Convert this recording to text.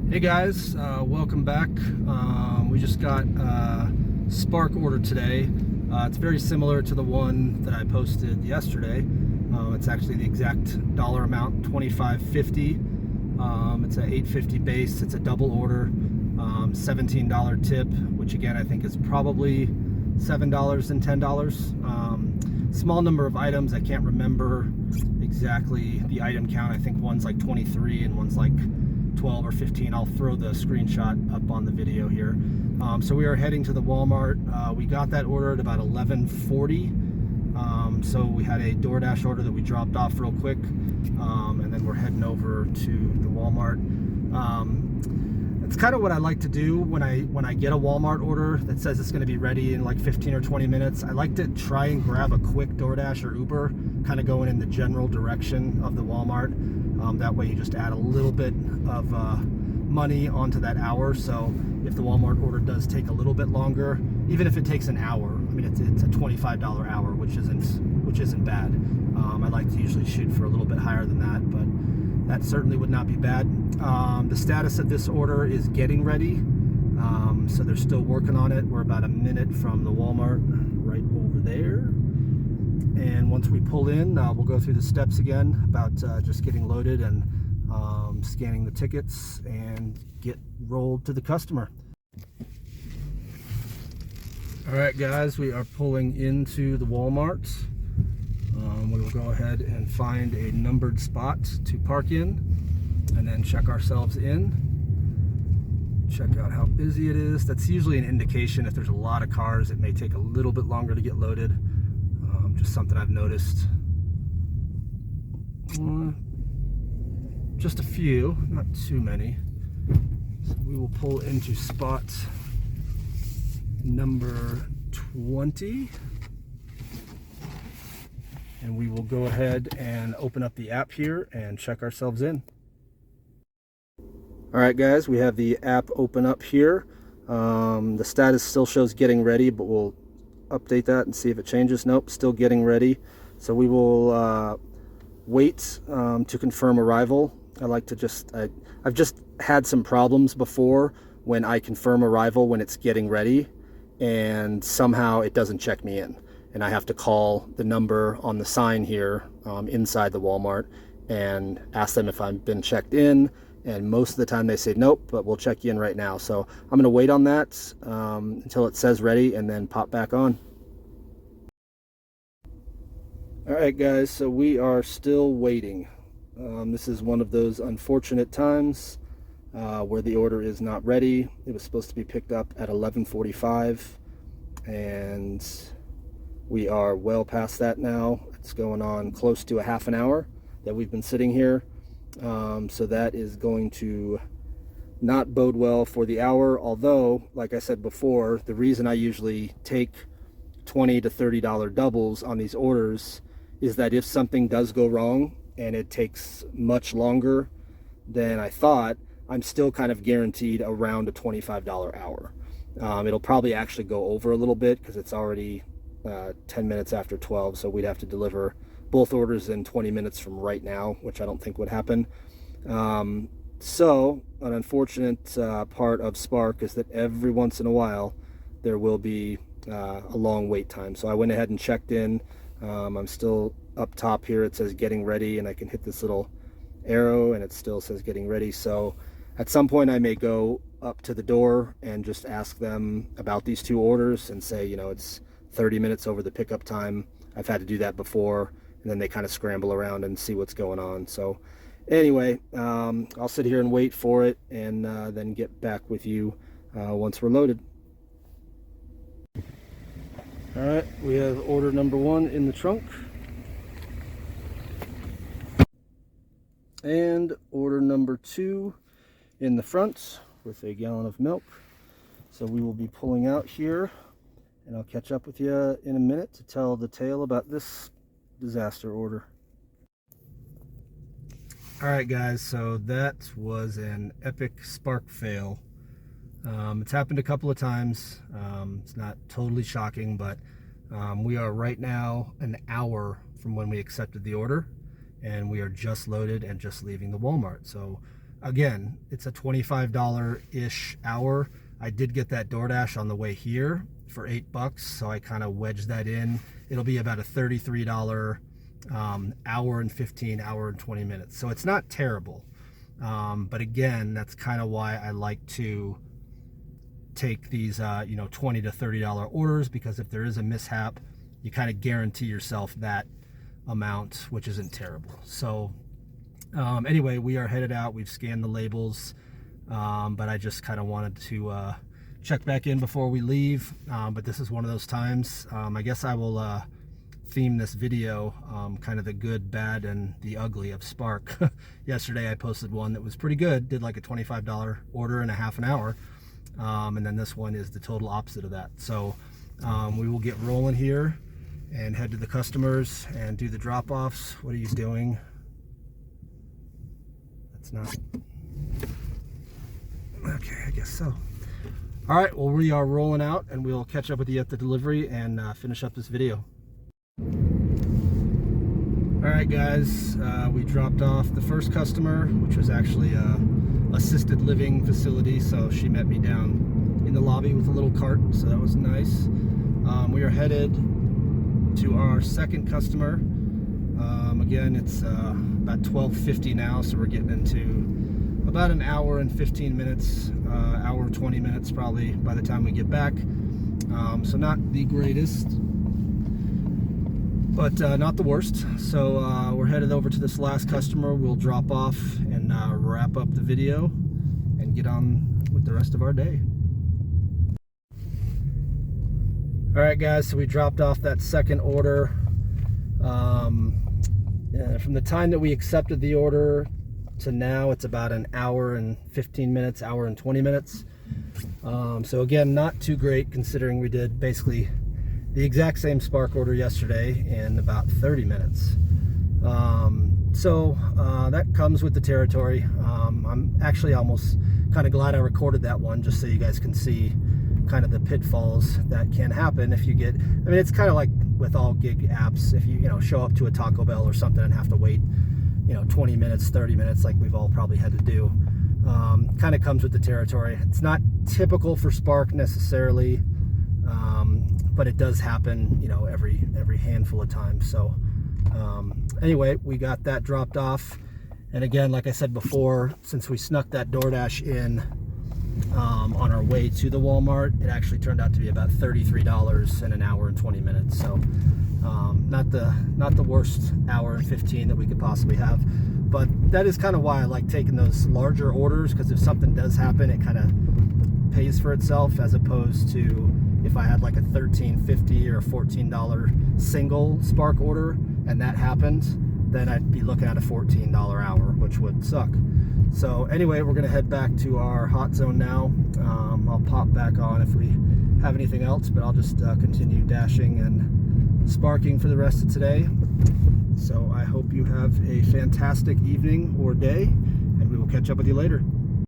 Hey guys, welcome back. We just got a Spark order today. It's very similar to the one that I posted yesterday. It's actually the exact dollar amount, $25.50. It's an $8.50 base. It's a double order, $17 tip, which again I think is probably $7 and $10. Small number of items. I can't remember exactly the item count. I think one's like 23 and one's like 12 or 15. I'll throw the screenshot up on the video here. So we are heading to the Walmart. We got that order at about 11:40. So we had a DoorDash order that we dropped off real quick, and then we're heading over to the Walmart. It's kind of what I like to do when I get a Walmart order that says it's going to be ready in like 15 or 20 minutes. I like to try and grab a quick DoorDash or Uber, kind of going in the general direction of the Walmart. That way you just add a little bit of money onto that hour. So if the Walmart order does take a little bit longer, even if it takes an hour, I mean it's a $25 hour, which isn't bad. I like to usually shoot for a little bit higher than that, but that certainly would not be bad. The status of this order is getting ready. So they're still working on it. We're about a minute from the Walmart right over there. And once we pull in, we'll go through the steps again about just getting loaded and scanning the tickets and get rolled to the customer. All right, guys, we are pulling into the Walmart. We will go ahead and find a numbered spot to park in and then check ourselves in. Check out how busy it is. That's usually an indication if there's a lot of cars, it may take a little bit longer to get loaded. Just something I've noticed. Just a few, not too many. So we will pull into spot number 20. And we will go ahead and open up the app here and check ourselves in. All right, guys, we have the app open up here. The status still shows getting ready, but we'll update that and see if it changes. Nope, still getting ready. So we will wait to confirm arrival. I like to I've just had some problems before when I confirm arrival when it's getting ready and somehow it doesn't check me in. And I have to call the number on the sign here inside the Walmart and ask them if I've been checked in. And most of the time they say nope, but we'll check you in right now. So I'm going to wait on that until it says ready and then pop back on. All right, guys, so we are still waiting. This is one of those unfortunate times where the order is not ready. It was supposed to be picked up at 11:45 and we are well past that now. It's going on close to a half an hour that we've been sitting here. So that is going to not bode well for the hour. Although, like I said before, the reason I usually take $20 to $30 doubles on these orders is that if something does go wrong and it takes much longer than I thought, I'm still kind of guaranteed around a $25 hour. It'll probably actually go over a little bit because it's already 10 minutes after 12, so we'd have to deliver both orders in 20 minutes from right now, which I don't think would happen. So an unfortunate part of Spark is that every once in a while there will be a long wait time. So I went ahead and checked in. I'm still up top here. It says getting ready, and I can hit this little arrow and it still says getting ready. So at some point I may go up to the door and just ask them about these two orders and say, you know, it's 30 minutes over the pickup time. I've had to do that before. And then they kind of scramble around and see what's going on. So anyway, I'll sit here and wait for it and then get back with you once we're loaded. All right, we have order number 1 in the trunk. And order number 2 in the front with a gallon of milk. So we will be pulling out here and I'll catch up with you in a minute to tell the tale about this disaster order. All right, guys, so that was an epic Spark fail. It's happened a couple of times. It's not totally shocking, but we are right now an hour from when we accepted the order and we are just loaded and just leaving the Walmart. So again, it's a $25-ish hour. I did get that DoorDash on the way here for $8, so I kind of wedged that in. It'll be about a $33 hour and 15, hour and 20 minutes. So it's not terrible. But again, that's kind of why I like to take these, you know, $20 to $30 orders, because if there is a mishap, you kind of guarantee yourself that amount, which isn't terrible. So anyway, we are headed out. We've scanned the labels, but I just kind of wanted to check back in before we leave. But this is one of those times. I guess I will theme this video kind of the good, bad, and the ugly of Spark. Yesterday I posted one that was pretty good, did like a $25 order in a half an hour, and then this one is the total opposite of that. So we will get rolling here and head to the customers and do the drop-offs. What are you doing? That's not okay, I guess so. All right, well, we are rolling out, and we'll catch up with you at the delivery and finish up this video. All right, guys, we dropped off the first customer, which was actually a assisted living facility, so she met me down in the lobby with a little cart, so that was nice. We are headed to our second customer. Again, it's about 12:50 now, so we're getting into about an hour and 15 minutes, hour 20 minutes probably by the time we get back. So not the greatest, but not the worst. So we're headed over to this last customer. We'll drop off and wrap up the video and get on with the rest of our day. All right, guys, so we dropped off that second order. From the time that we accepted the order to now, it's about an hour and 15 minutes, hour and 20 minutes. So again, not too great considering we did basically the exact same Spark order yesterday in about 30 minutes. So that comes with the territory. I'm actually almost kind of glad I recorded that one, just so you guys can see kind of the pitfalls that can happen if you get, I mean, it's kind of like with all gig apps. If you show up to a Taco Bell or something and have to wait 20 minutes, 30 minutes, like we've all probably had to do, kind of comes with the territory. It's not typical for Spark necessarily, but it does happen, every handful of times. So anyway, we got that dropped off, and again, like I said before, since we snuck that DoorDash in on our way to the Walmart, it actually turned out to be about $33 in an hour and 20 minutes. So not the worst hour and 15 that we could possibly have, but that is kind of why I like taking those larger orders, because if something does happen, it kind of pays for itself, as opposed to if I had like a $13.50 or a $14 single Spark order and that happened, then I'd be looking at a $14 hour, which would suck. So anyway, we're gonna head back to our hot zone now. I'll pop back on if we have anything else, but I'll just continue dashing and sparking for the rest of today. So I hope you have a fantastic evening or day, and we will catch up with you later.